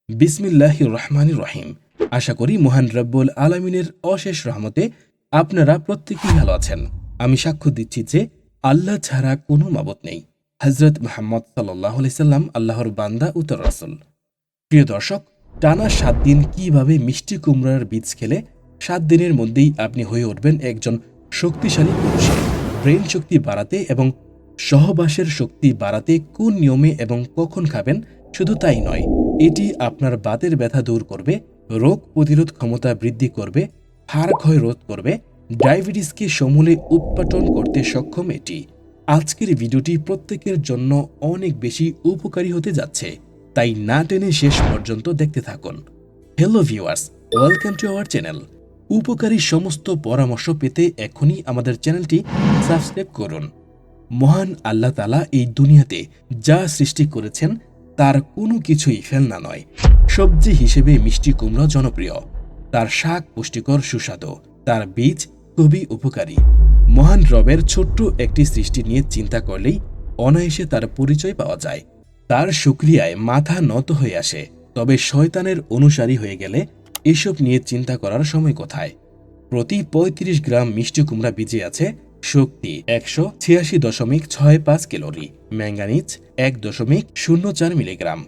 বিসমিল্লাহির রহমানির রহিম। আশা করি মহান রব্বুল আলামিনের অশেষ রহমতে আপনারা প্রত্যেকেই ভালো আছেন। আমি সাক্ষ্য দিচ্ছি যে আল্লাহ ছাড়া কোনো মাবুদ নেই। হযরত মুহাম্মদ সাল্লাল্লাহু আলাইহি সাল্লাম আল্লাহর বান্দা ও তাঁর রাসূল। প্রিয় দর্শক, টানা ৭ দিন কিভাবে মিষ্টি কুমড়ার বীজ খেলে ৭ দিনের মধ্যেই আপনি হয়ে উঠবেন একজন শক্তিশালী পুরুষ। ব্রেন শক্তি বাড়াতে এবং সহবাসের শক্তি বাড়াতে কোন নিয়মে এবং কখন খাবেন, শুধু তাই নয়, এটি আপনার বাতের ব্যথা দূর করবে, রোগ প্রতিরোধ ক্ষমতা বৃদ্ধি করবে, হাড় ক্ষয় রোধ করবে, ডায়াবেটিসকে সমূলে উৎপাটন করতে সক্ষম এটি। আজকের ভিডিওটি প্রত্যেকের জন্য অনেক বেশি উপকারী হতে যাচ্ছে, তাই না টেনে শেষ পর্যন্ত দেখতে থাকুন। Hello viewers, welcome to our channel. উপকারী সমস্ত পরামর্শ পেতে এখনই আমাদের চ্যানেলটি সাবস্ক্রাইব করুন। মহান আল্লাহ তাআলা এই দুনিয়াতে যা সৃষ্টি করেছেন তার কোনো কিছুই ফেলনা নয়। সবজি হিসেবে মিষ্টি কুমড়া জনপ্রিয়। তার শাক পুষ্টিকর সুস্বাদু, তার বীজ খুবই উপকারী। মহান রবের ছোট্ট একটি সৃষ্টি নিয়ে চিন্তা করলেই অনায়াসে তার পরিচয় পাওয়া যায়। তার শুকরিয়ায় মাথা নত হয়ে আসে। তবে শয়তানের অনুসারী হয়ে গেলে এসব নিয়ে চিন্তা করার সময় কোথায়? প্রতি ৩৫ গ্রাম মিষ্টি কুমড়া বীজে আছে শক্তি ১৮৬.৬৫ ক্যালোরি, ম্যাঙ্গানিজ ১.০৪ মিলিগ্রাম,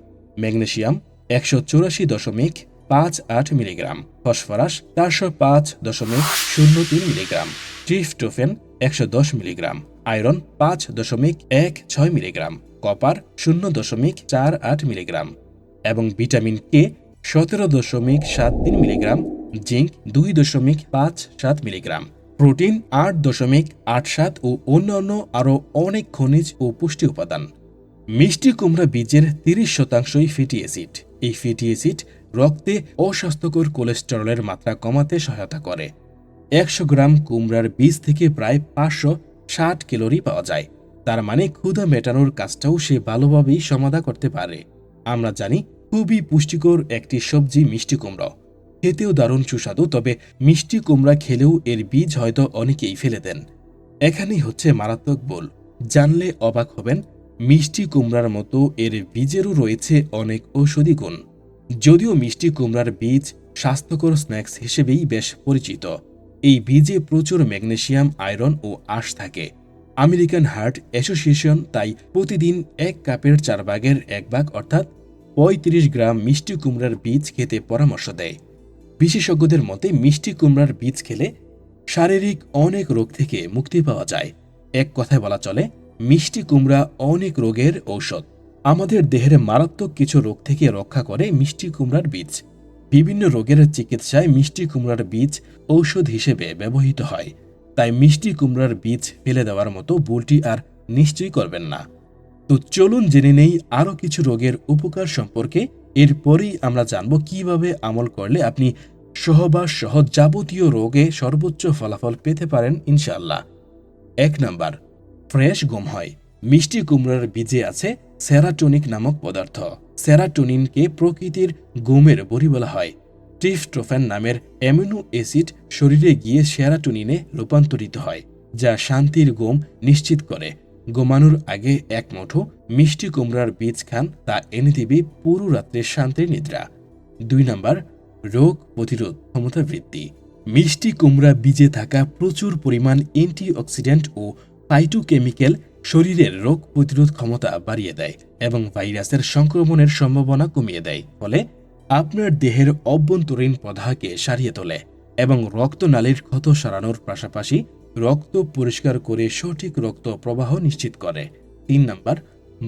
ম্যাগনেসিয়াম ১৮৪.৫৮ মিলিগ্রাম, ফসফরাস ৪০৫.০৩ মিলিগ্রাম, ট্রিপটোফেন ১১০ মিলিগ্রাম, আয়রন ৫.১৬ মিলিগ্রাম, কপার ০.৪৮ মিলিগ্রাম এবং ভিটামিন কে ১৭.৭৩ মিলিগ্রাম, জিঙ্ক ২.৫৭ মিলিগ্রাম, প্রোটিন ৮.৮৭ ও অন্যান্য আরও অনেক খনিজ ও পুষ্টি উপাদান। মিষ্টি কুমড়া বীজের ৩০% ফ্যাটি অ্যাসিড। এই ফ্যাটি অ্যাসিড রক্তে অস্বাস্থ্যকর কোলেস্টেরলের মাত্রা কমাতে সহায়তা করে। ১০০ গ্রাম কুমড়ার বীজ থেকে প্রায় ৫৬০ ক্যালোরি পাওয়া যায়। তার মানে ক্ষুধা মেটানোর কাজটাও সে ভালোভাবেই সমাধা করতে পারে। আমরা জানি খুবই পুষ্টিকর একটি সবজি মিষ্টি কুমড়া, খেতেও দারুণ সুস্বাদু। তবে মিষ্টি কুমড়া খেলেও এর বীজ হয়তো অনেকেই ফেলে দেন। এখানেই হচ্ছে মারাত্মক ভুল। জানলে অবাক হবেন, মিষ্টি কুমড়ার মতো এর বীজেরও রয়েছে অনেক ঔষধি গুণ। যদিও মিষ্টি কুমড়ার বীজ স্বাস্থ্যকর স্ন্যাক্স হিসেবেই বেশ পরিচিত, এই বীজে প্রচুর ম্যাগনেসিয়াম, আয়রন ও আঁশ থাকে। আমেরিকান হার্ট অ্যাসোসিয়েশন তাই প্রতিদিন ১ কাপের ৪ ভাগের ১ ভাগ অর্থাৎ ৩৫ গ্রাম মিষ্টি কুমড়ার বীজ খেতে পরামর্শ দেয়। বিশেষজ্ঞদের মতে মিষ্টি কুমড়ার বীজ খেলে শারীরিক অনেক রোগ থেকে মুক্তি পাওয়া যায়। এক কথায় বলা চলে, মিষ্টি কুমড়া অনেক রোগের ঔষধ। আমাদের দেহের মারাত্মক কিছু রোগ থেকে রক্ষা করে মিষ্টি কুমড়ার বীজ। বিভিন্ন রোগের চিকিৎসায় মিষ্টি কুমড়ার বীজ ঔষধ হিসেবে ব্যবহৃত হয়। তাই মিষ্টি কুমড়ার বীজ ফেলে দেওয়ার মতো ভুলটি আর নিশ্চয়ই করবেন না। তো চলুন জেনে নেই আরও কিছু রোগের উপকার সম্পর্কে। এরপরেই আমরা জানব কিভাবে আমল করলে আপনি সহবাস সহ যাবতীয় রোগে সর্বোচ্চ ফলাফল পেতে পারেন ইনশাআল্লাহ। ১ নাম্বার, ফ্রেশ ঘুম হয়। মিষ্টি কুমড়ার বীজে আছে সেরাটোনিন নামক পদার্থ। সেরাটোনিনকে প্রকৃতির ঘুমের বড়ি বলা হয়। ট্রিপটোফ্যান নামের অ্যামিনো অ্যাসিড শরীরে গিয়ে সেরাটোনিনে রূপান্তরিত হয়, যা শান্তির ঘুম নিশ্চিত করে। ঘুমানোর আগে ১ মুঠো মিষ্টি কুমড়ার বীজ খান, তা এনে দিবে পুরো রাত্রের শান্তির নিদ্রা। ২ নাম্বার, রোগ প্রতিরোধ ক্ষমতা বৃদ্ধি। মিষ্টি কুমড়া বীজে থাকা প্রচুর পরিমাণ অ্যান্টিঅক্সিডেন্ট ও ফাইটোকেমিক্যাল শরীরের রোগ প্রতিরোধ ক্ষমতা বাড়িয়ে দেয় এবং ভাইরাসের সংক্রমণের সম্ভাবনা কমিয়ে দেয়। ফলে আপনার দেহের অভ্যন্তরীণ প্রদাহকে সারিয়ে তোলে এবং রক্তনালীর ক্ষত সারানোর পাশাপাশি রক্ত পরিষ্কার করে সঠিক রক্ত প্রবাহ নিশ্চিত করে। ৩ নাম্বার,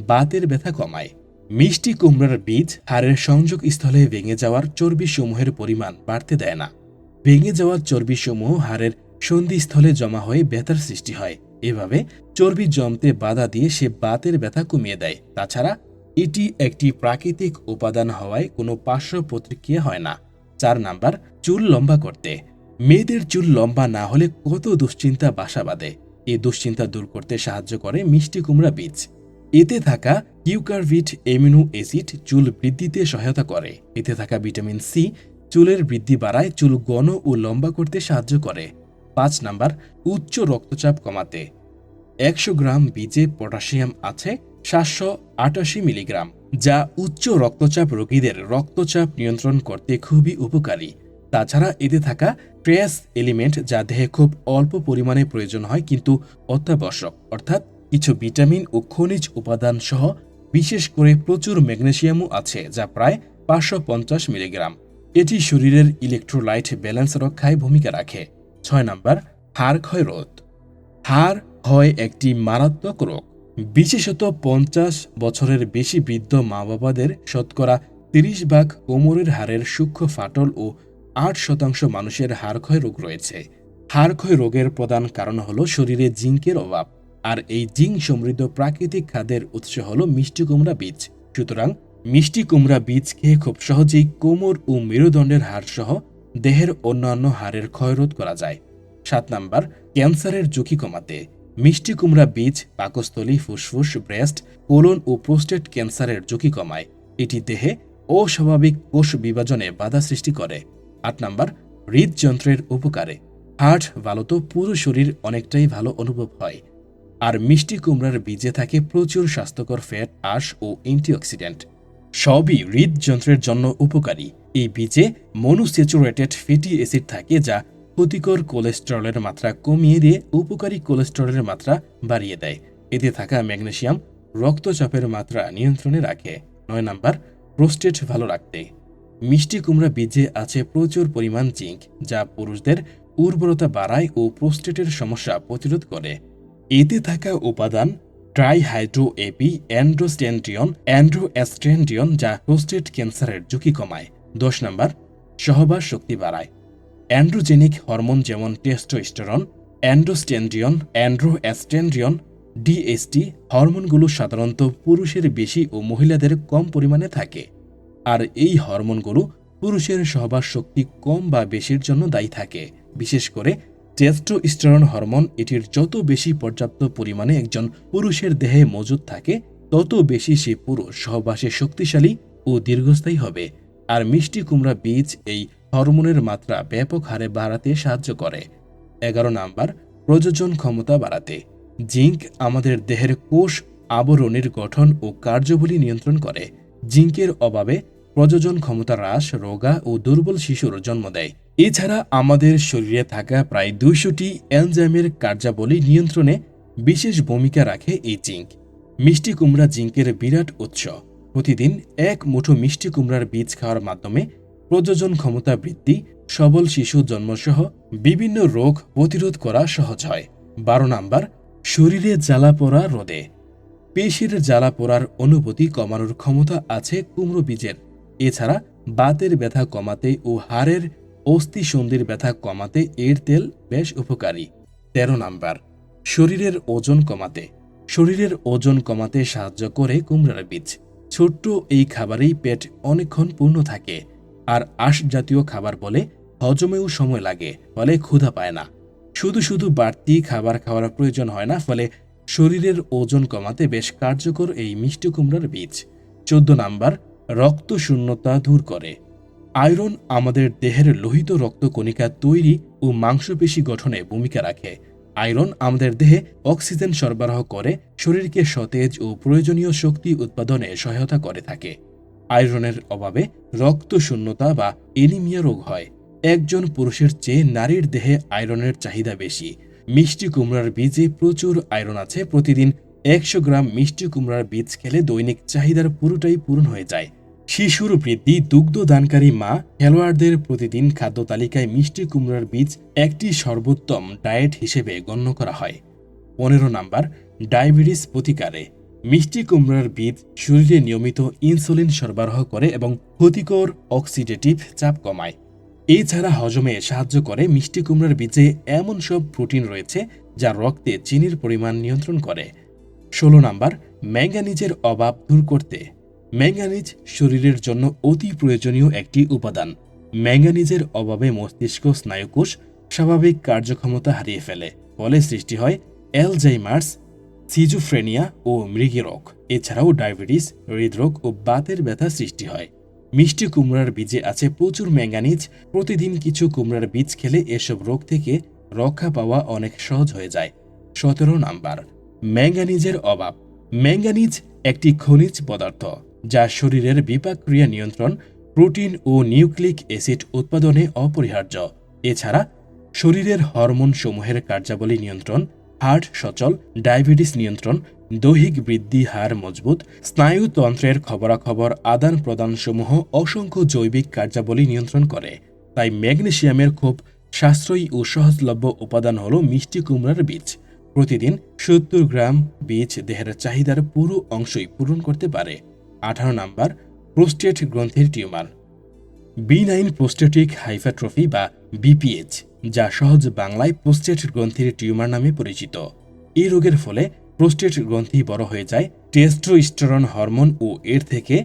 বাতের ব্যথা কমায়। মিষ্টি কুমড়ার বীজ হাড়ের সংযোগ স্থলে ভেঙে যাওয়ার চর্বিসমূহের পরিমাণ বাড়তে দেয় না। ভেঙে যাওয়া চর্বিসমূহ হাড়ের সন্ধিস্থলে জমা হয়ে ব্যথার সৃষ্টি হয়। এভাবে চর্বি জমতে বাধা দিয়ে সে বাতের ব্যথা কমিয়ে দেয়। তাছাড়া এটি একটি প্রাকৃতিক উপাদান হওয়ায় কোনো পার্শ্ব প্রতিক্রিয়া হয় না। ৪ নাম্বার, চুল লম্বা করতে। মেয়েদের চুল লম্বা না হলে কত দুশ্চিন্তা বাসা বাঁধে। এই দুশ্চিন্তা দূর করতে সাহায্য করে মিষ্টি কুমড়া বীজ। এতে থাকা কিউকারভিট অ্যামিনো অ্যাসিড চুল বৃদ্ধিতে সহায়তা করে। এতে থাকা ভিটামিন সি চুলের বৃদ্ধি বাড়ায়, চুল ঘন ও লম্বা করতে সাহায্য করে। ৫ নাম্বার, উচ্চ রক্তচাপ কমাতে। ১০০ গ্রাম বীজে পটাশিয়াম আছে, 788 মিলিগ্রাম, যা উচ্চ রক্তচাপ রোগীদের রক্তচাপ নিয়ন্ত্রণ করতে খুবই উপকারী। তাছাড়া এতে থাকা ট্রেস এলিমেন্ট যা দেহে খুব অল্প পরিমাণে প্রয়োজন হয় কিন্তু অত্যাবশ্যক, অর্থাৎ কিছু ভিটামিন ও খনিজ উপাদান সহ বিশেষ করে প্রচুর ম্যাগনেসিয়ামও আছে, যা প্রায় 550 মিলিগ্রাম। এটি শরীরের ইলেকট্রোলাইট ব্যালেন্স রক্ষায় ভূমিকা রাখে। 6 নম্বর, হাড় ক্ষয় রোধ। হাড় ক্ষয় একটি মারাত্মক রোগ। বিশেষত 50 বছরের বেশি বৃদ্ধ মা বাবাদের শতকরা 30 ভাগ কোমরের হাড়ের সূক্ষ্ম ফাটল ও 8% মানুষের হাড়ক্ষয় রোগ রয়েছে। হাড়ক্ষয় রোগের প্রধান কারণ হল শরীরে জিঙ্কের অভাব, আর এই জিঙ্ক সমৃদ্ধ প্রাকৃতিক খাদ্যের উৎস হল মিষ্টি কুমড়া বীজ। সুতরাং মিষ্টি কুমড়া বীজ খেয়ে খুব সহজেই কোমর ও মেরুদণ্ডের হাড় সহ দেহের অন্যান্য হাড়ের ক্ষয়রোধ করা যায়। 7 নম্বর, ক্যান্সারের ঝুঁকি কমাতে। মিষ্টি কুমড়া বীজ পাকস্থলী, ফুসফুস, ব্রেস্ট, কোলন ও প্রোস্টেট ক্যান্সারের ঝুঁকি কমায়। এটি দেহে অস্বাভাবিক কোষ বিভাজনে বাধা সৃষ্টি করে। 8 নম্বর, হৃদযন্ত্রের উপকারে। হার্ট ভালো তো পুরো শরীর অনেকটাই ভালো অনুভব হয়। আর মিষ্টি কুমড়ার বীজে থাকে প্রচুর স্বাস্থ্যকর ফ্যাট, আঁশ ও অ্যান্টিঅক্সিডেন্ট, সবই হৃদযন্ত্রের জন্য উপকারী। এই বীজে মনোস্যাচুরেটেড ফ্যাটি অ্যাসিড থাকে, যা ক্ষতিকর কোলেস্টেরলের মাত্রা কমিয়ে দিয়ে উপকারী কোলেস্টেরলের মাত্রা বাড়িয়ে দেয়। এতে থাকা ম্যাগনেসিয়াম রক্তচাপের মাত্রা নিয়ন্ত্রণে রাখে। 9 নম্বর, প্রোস্টেট ভালো রাখতে। মিষ্টি কুমড়া বীজে আছে প্রচুর পরিমাণ জিঙ্ক, যা পুরুষদের উর্বরতা বাড়ায় ও প্রোস্টেটের সমস্যা প্রতিরোধ করে। এতে থাকা উপাদান ট্রাইহাইড্রোএপি অ্যান্ড্রোস্ট্যান্ডিয়ন, যা প্রোস্টেট ক্যান্সারের ঝুঁকি কমায়। 10 নম্বর, সহবাস শক্তি বাড়ায়। অ্যান্ড্রোজেনিক হরমোন যেমন টেস্টোস্টেরন, অ্যান্ড্রোস্ট্যান্ডিয়ন, ডিএসটি হরমোনগুলো সাধারণত পুরুষের বেশি ও মহিলাদের কম পরিমাণে থাকে। আর এই হরমোনগুলো পুরুষের সহবাস শক্তি কম বা বেশির জন্য দায়ী থাকে। বিশেষ করে টেস্টোস্টেরন হরমোন, এটির যত বেশি পর্যাপ্ত পরিমাণে একজন পুরুষের দেহে মজুদ থাকে, তত বেশি সে পুরুষ সহবাসে শক্তিশালী ও দীর্ঘস্থায়ী হবে। আর মিষ্টি কুমড়া বীজ এই হরমোনের মাত্রা ব্যাপক হারে বাড়াতে সাহায্য করে। 11 নম্বর, প্রজনন ক্ষমতা বাড়াতে। জিঙ্ক আমাদের দেহের কোষ আবরণীর গঠন ও কার্যাবলী নিয়ন্ত্রণ করে। জিঙ্কের অভাবে প্রজনন ক্ষমতা হ্রাস, রোগা ও দুর্বল শিশুর জন্ম দেয়। এছাড়া আমাদের শরীরে থাকা প্রায় 200টি এনজাইমের কার্যাবলী নিয়ন্ত্রণে বিশেষ ভূমিকা রাখে এই জিঙ্ক। মিষ্টি কুমড়া জিঙ্কের বিরাট উৎস। প্রতিদিন 1 মুঠো মিষ্টি কুমড়ার বীজ খাওয়ার মাধ্যমে প্রজনন ক্ষমতা বৃদ্ধি, সবল শিশু জন্মসহ বিভিন্ন রোগ প্রতিরোধ করা সহজ হয়। 12 নম্বর, শরীরে জ্বালা পোড়া রোধে। পেশির জ্বালা পোড়ার অনুভূতি কমানোর ক্ষমতা আছে কুমড়ো বীজের। এছাড়া বাতের ব্যথা কমাতে ও হাড়ের অস্থিসন্ধির ব্যথা কমাতে এর তেল বেশ উপকারী। 13 নম্বর, শরীরের ওজন কমাতে। শরীরের ওজন কমাতে সাহায্য করে কুমড়ার বীজ। ছোট্ট এই খাবারেই পেট অনেকক্ষণ পূর্ণ থাকে। আর আঁশ জাতীয় খাবার বলে হজমেও সময় লাগে, ফলে ক্ষুধা পায় না। শুধু বাড়তি খাবার খাওয়ার প্রয়োজন হয় না, ফলে শরীরের ওজন কমাতে বেশ কার্যকর এই মিষ্টি কুমড়ার বীজ। 14 নম্বর, রক্ত শূন্যতা দূর করে। আয়রন আমাদের দেহের লোহিত রক্তকণিকা তৈরি ও মাংসপেশি গঠনে ভূমিকা রাখে। আয়রন আমাদের দেহে অক্সিজেন সরবরাহ করে শরীরকে সতেজ ও প্রয়োজনীয় শক্তি উৎপাদনে সহায়তা করে থাকে। আয়রনের অভাবে রক্ত শূন্যতা বা এনিমিয়া রোগ হয়। একজন পুরুষের চেয়ে নারীর দেহে আয়রনের চাহিদা বেশি। মিষ্টি কুমড়ার বীজে প্রচুর আয়রন আছে। প্রতিদিন 100 গ্রাম মিষ্টি কুমড়ার বীজ খেলে দৈনিক চাহিদার পুরোটাই পূরণ হয়ে যায়। শিশুর বৃদ্ধি, দুগ্ধদানকারী মা, খেলোয়াড়দের প্রতিদিন খাদ্য তালিকায় মিষ্টি কুমড়ার বীজ একটি সর্বোত্তম ডায়েট হিসেবে গণ্য করা হয়। 15 নম্বর, ডায়াবেটিস প্রতিকারে। মিষ্টি কুমড়ার বীজ শরীরে নিয়মিত ইনসুলিন সরবরাহ করে এবং ক্ষতিকর অক্সিডেটিভ চাপ কমায়। এছাড়া হজমে সাহায্য করে। মিষ্টি কুমড়ার বীজে এমন সব প্রোটিন রয়েছে যা রক্তে চিনির পরিমাণ নিয়ন্ত্রণ করে। 16 নম্বর, ম্যাঙ্গানিজের অভাব দূর করতে। ম্যাঙ্গানিজ শরীরের জন্য অতি প্রয়োজনীয় একটি উপাদান। ম্যাঙ্গানিজের অভাবে মস্তিষ্ক স্নায়ুকোষ স্বাভাবিক কার্যক্ষমতা হারিয়ে ফেলে, ফলে সৃষ্টি হয় অ্যালজাইমার্স, সিজোফ্রেনিয়া ও মৃগীরোগ। এছাড়াও ডায়াবেটিস, হৃদরোগ ও বাতের ব্যথা সৃষ্টি হয়। মিষ্টি কুমড়ার বীজে আছে প্রচুর ম্যাঙ্গানিজ। প্রতিদিন কিছু কুমড়ার বীজ খেলে এসব রোগ থেকে রক্ষা পাওয়া অনেক সহজ হয়ে যায়। 17 নাম্বার, ম্যাঙ্গানিজের অভাব। ম্যাঙ্গানিজ একটি খনিজ পদার্থ যা শরীরের বিপাক ক্রিয়া নিয়ন্ত্রণ, প্রোটিন ও নিউক্লিক অ্যাসিড উৎপাদনে অপরিহার্য। এছাড়া শরীরের হরমোন সমূহের কার্যাবলী নিয়ন্ত্রণ, হার্ট সচল, ডায়াবেটিস নিয়ন্ত্রণ, দৈহিক বৃদ্ধি, হার মজবুত, স্নায়ুতন্ত্রের খবরাখবর আদান প্রদানসমূহ অসংখ্য জৈবিক কার্যাবলী নিয়ন্ত্রণ করে। তাই ম্যাগনেসিয়ামের খুব সাশ্রয়ী ও সহজলভ্য উপাদান হল মিষ্টি কুমড়ার বীজ। প্রতিদিন 70 গ্রাম বীজ দেহের চাহিদার পুরো অংশই পূরণ করতে পারে। 18 নাম্বার, প্রোস্টেট গ্রন্থির টিউমার। বিনাইন প্রোস্টেটিক হাইপারট্রফি বা বিপিএইচ, যা সহজ বাংলায় প্রোস্টেট গ্রন্থির টিউমার নামে পরিচিত। এই রোগের ফলে প্রোস্টেট গ্রন্থি বড় হয়ে যায়। টেস্টোস্টেরন হরমোন ও এর থেকে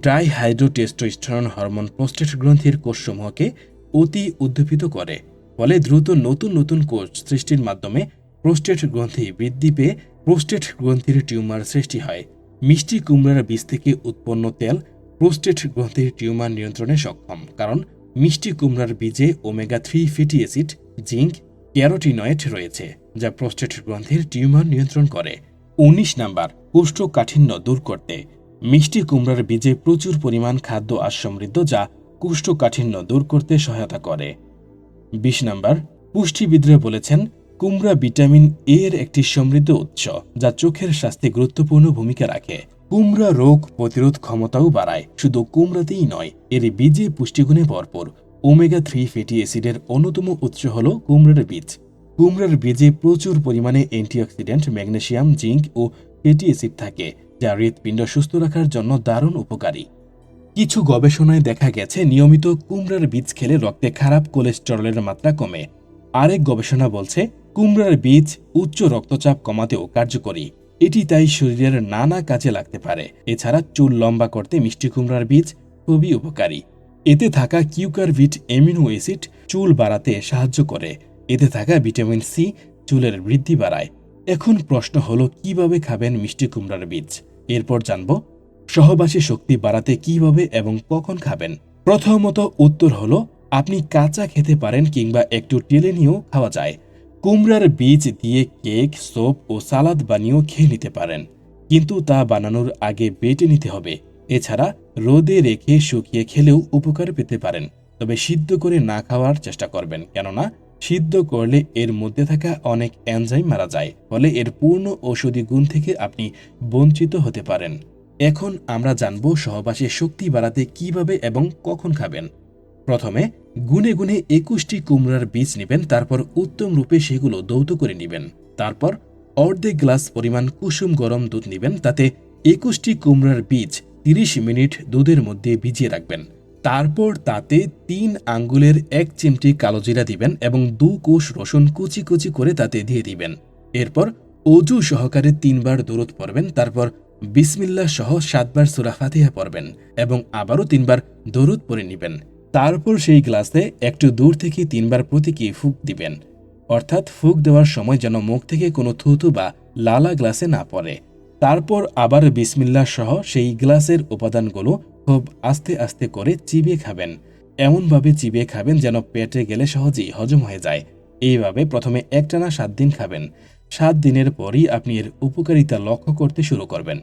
ডাইহাইড্রোটেস্টোস্টেরন হরমোন প্রোস্টেট গ্রন্থির কোষসমূহকে অতি উদ্দীপিত করে। ফলে দ্রুত নতুন নতুন কোষ সৃষ্টির মাধ্যমে প্রোস্টেট গ্রন্থি বৃদ্ধি পেয়ে প্রোস্টেট গ্রন্থির টিউমার সৃষ্টি হয়। মিষ্টি কুমড়ার বীজ থেকে উৎপন্ন তেল প্রোস্টেট গ্রন্থির টিউমার নিয়ন্ত্রণে সক্ষম, কারণ মিষ্টি কুমড়ার বীজে omega-3 fatty acid, zinc, carotenoid রয়েছে, যা প্রোস্টেট গ্রন্থির টিউমার নিয়ন্ত্রণ করে। 19 নাম্বার, কোষ্ঠকাঠিন্য দূর করতে। মিষ্টি কুমড়ার বীজে প্রচুর পরিমাণ খাদ্য আঁশ সমৃদ্ধ, যা কোষ্ঠকাঠিন্য দূর করতে সহায়তা করে। 20 নাম্বার, পুষ্টিবিদরা বলেছেন কুমড়া ভিটামিন এ এর একটি সমৃদ্ধ উৎস, যা চোখের স্বাস্থ্যে গুরুত্বপূর্ণ ভূমিকা রাখে। কুমড়া রোগ প্রতিরোধ ক্ষমতাও বাড়ায়। শুধু কুমড়াতেই নয়, এর বীজে পুষ্টিগুণে ভরপুর। ওমেগা-3 ফ্যাটি অ্যাসিডের অন্যতম উৎস হল কুমড়ার বীজ। কুমড়ার বীজে প্রচুর পরিমাণে অ্যান্টিঅক্সিডেন্ট, ম্যাগনেসিয়াম, জিঙ্ক ও ফ্যাটি অ্যাসিড থাকে, যা হৃৎপিণ্ড সুস্থ রাখার জন্য দারুণ উপকারী। কিছু গবেষণায় দেখা গেছে নিয়মিত কুমড়ার বীজ খেলে রক্তে খারাপ কোলেস্টেরলের মাত্রা কমে। আরেক গবেষণা বলছে কুমড়ার বীজ উচ্চ রক্তচাপ কমাতেও কার্যকরী। এটি তাই শরীরের নানা কাজে লাগতে পারে। এছাড়া চুল লম্বা করতে মিষ্টি কুমড়ার বীজ খুবই উপকারী। এতে থাকা কিউকারভিট অ্যামিনো অ্যাসিড চুল বাড়াতে সাহায্য করে। এতে থাকা ভিটামিন সি চুলের বৃদ্ধি বাড়ায়। এখন প্রশ্ন হলো, কিভাবে খাবেন মিষ্টি কুমড়ার বীজ? এরপর জানব সহবাসী শক্তি বাড়াতে কিভাবে এবং কখন খাবেন। প্রথমত উত্তর হলো, আপনি কাঁচা খেতে পারেন কিংবা একটু টেলে নিয়েও খাওয়া যায়। কুমড়ার বীজ দিয়ে কেক, স্যুপ ও সালাদ বানিয়েও খেয়ে নিতে পারেন, কিন্তু তা বানানোর আগে বেটে নিতে হবে। এছাড়া রোদে রেখে শুকিয়ে খেলেও উপকার পেতে পারেন, তবে সিদ্ধ করে না খাওয়ার চেষ্টা করবেন, কেননা সিদ্ধ করলে এর মধ্যে থাকা অনেক এনজাইম মারা যায়, ফলে এর পূর্ণ ঔষধি গুণ থেকে আপনি বঞ্চিত হতে পারেন। এখন আমরা জানব সহবাসী শক্তি বাড়াতে কিভাবে এবং কখন খাবেন। প্রথমে গুনে গুনে 21টি কুমড়ার বীজ নেবেন, তারপর উত্তম রূপে সেগুলো ধৌত করে নেবেন। তারপর অর্ধেক গ্লাস পরিমাণ কুসুম গরম দুধ নেবেন, তাতে 21টি কুমড়ার বীজ 30 মিনিট দুধের মধ্যে ভিজিয়ে রাখবেন। তারপর তাতে 3 আঙ্গুলের 1 চিমটি কালো জিরা দিবেন এবং 2 কোষ রসুন কুচি কুচি করে তাতে দিয়ে দিবেন। এরপর অজু সহকারে 3 বার দরুদ পড়বেন, তারপর বিসমিল্লাহ সহ 7 বার সূরা ফাতিহা পড়বেন এবং আবারও 3 বার দরুদ পড়ে নেবেন। তারপর সেই গ্লাসে একটু দূর থেকে 3 বার প্রতীকী ফুঁক দিবেন, অর্থাৎ ফুঁক দেওয়ার সময় যেন মুখ থেকে কোনো থুতু বা লালা গ্লাসে না পড়ে। তারপর আবার বিসমিল্লাহ সহ সেই গ্লাসের উপাদানগুলো খুব আস্তে আস্তে করে চিবিয়ে খাবেন। এমনভাবে চিবিয়ে খাবেন যেন পেটে গেলে সহজেই হজম হয়ে যায়। এইভাবে প্রথমে একটানা 7 দিন খাবেন। 7 দিনের পরই আপনি এর উপকারিতা লক্ষ্য করতে শুরু করবেন।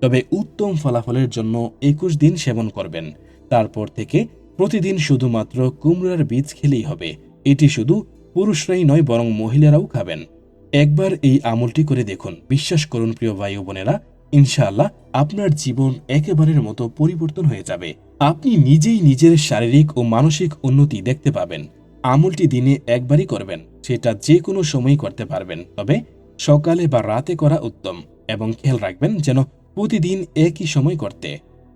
তবে উত্তম ফলাফলের জন্য 21 দিন সেবন করবেন। তারপর থেকে প্রতিদিন শুধুমাত্র কুমড়ার বীজ খেলেই হবে। এটি শুধু পুরুষরাই নয়, বরং মহিলারাও খাবেন। একবার এই আমলটি করে দেখুন। বিশ্বাস করুন প্রিয় ভাই ও বোনেরা, ইনশাআল্লাহ আপনার জীবন একেবারের মতো পরিবর্তন হয়ে যাবে। আপনি নিজেই নিজের শারীরিক ও মানসিক উন্নতি দেখতে পাবেন। আমলটি দিনে একবারই করবেন, সেটা যে কোনো সময় করতে পারবেন, তবে সকালে বা রাতে করা উত্তম। এবং খেয়াল রাখবেন যেন প্রতিদিন একই সময় করতে।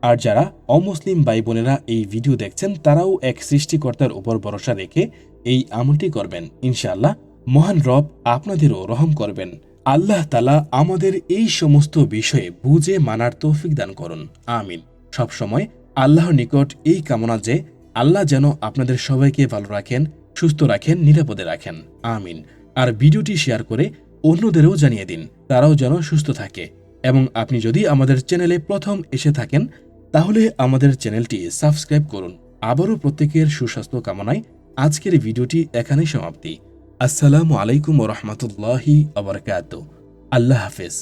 আর যারা অমুসলিম ভাই বোনেরা এই ভিডিও দেখছেন, তারাও এক সৃষ্টিকর্তার উপর ভরসা রেখে এই আমলটি করবেন। ইনশাআল্লাহ মহান রব আপনাদেরও রহম করবেন। আল্লাহ তাআলা আমাদের এই সমস্ত বিষয়ে বুঝে মানার তৌফিক দান করুন, আমিন। সবসময় আল্লাহর নিকট এই কামনা যে আল্লাহ যেন আপনাদের সবাইকে ভালো রাখেন, সুস্থ রাখেন, নিরাপদে রাখেন, আমিন। আর ভিডিওটি শেয়ার করে অন্যদেরও জানিয়ে দিন, তারাও যেন সুস্থ থাকে। এবং আপনি যদি আমাদের চ্যানেলে প্রথম এসে থাকেন, তাহলে আমাদের চ্যানেলটি সাবস্ক্রাইব করুন। আবারও প্রত্যেকের সুস্বাস্থ্য কামনায় আজকের ভিডিওটি এখানেই সমাপ্তি। আসসালামু আলাইকুম ওয়া রাহমাতুল্লাহি ওয়া বারাকাতুহু। আল্লাহ হাফেজ।